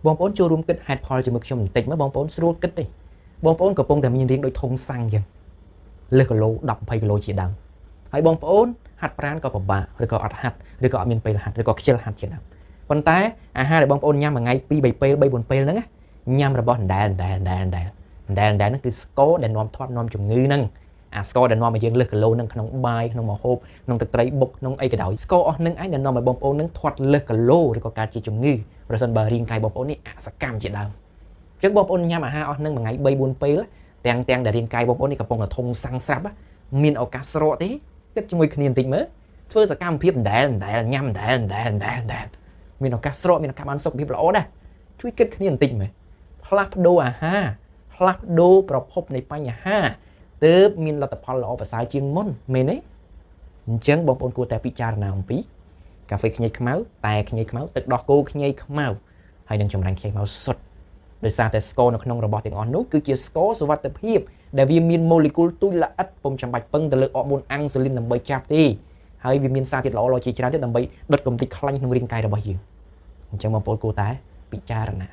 បងប្អូនចូលរួមគិតហេតុផលជាមួយខ្ញុំបន្តិចមើលបងប្អូនស្រួលគិតទេបងប្អូនកំពុងតែមានរាងដូចធុងសាំងអញ្ចឹងលើសគីឡូ10 20គីឡូជាដើមហើយបងប្អូនហាត់ប្រាណក៏ពិបាកឬក៏អត់ហាត់ឬក៏អត់មានពេលហាត់ឬក៏ខ្ជិលហាត់ជាដើមប៉ុន្តែអាហារដែលបងប្អូនញ៉ាំមួយថ្ងៃ2 3ពេល3 4ពេលហ្នឹងញ៉ាំរបស់ដែលហ្នឹងគឺស្ករដែលនាំធាត់នាំជំងឺហ្នឹងអាស្ករដែលនាំឲ្យយើងលើសគីឡូហ្នឹងក្នុងបាយក្នុងម្ហូបក្នុងទឹកត្រីបុកក្នុងអីក៏ដោយស្ករអស់ហ្នឹងឯងដែលនាំឲ្យបងប្អូនហ្នឹងធាត់លើសគីឡូឬក៏កើតជាជំងឺប្រសិនបើរាងកាយបងប្អូននេះអសកម្មជាដើមអញ្ចឹងបងប្អូនញ៉ាំអាហារអស់ហ្នឹងមួយថ្ងៃ3 4ពេលទាំងដែលរាងកាយបងប្អូននេះកំពុងតែធុងសាំងស្រាប់មានឱកាសស្រកទេគិតជាមួយគ្នាបន្តិចមើលធ្វើសកម្មភាពដែលញ៉ាំដែលមានឱកាសស្រកមានឱកាសបានសុខភាពល្អដែរជួយគិតគ្នាបន្តិចមើលផ្លាស់ប្ដូរអាហារផ្លាស់ប្ដូរប្រភពនៃបញ្ហាទើបមានលទ្ធផលល្អប្រសើរជាងមុនមែនទេអញ្ចឹងបងប្អូនគួរតែពិចារណាអំពីកាហ្វេខ្ញីខ្មៅតែខ្ញីខ្មៅទឹកដោះគោខ្ញីខ្មៅហើយនឹងចម្រាញ់ខ្ញីខ្មៅសុទ្ធដោយសារតែស្ករនៅក្នុងរបស់ទាំងអស់នោះគឺជាស្ករសុវត្ថិភាពដែលវាមានម៉ូលេគុលទូចល្អិតពុំចាំបាច់ពឹងទៅលើអរម៉ូនអាំងស៊ូលីនដើម្បីចាប់ទេហើយវាមានសារធាតុល្អៗជាច្រើនទៀតដើម្បីដុតកម្ទេចខ្លាញ់ក្នុងរាងកាយរបស់យើងអញ្ចឹងបងប្អូនគួរតែពិចារណា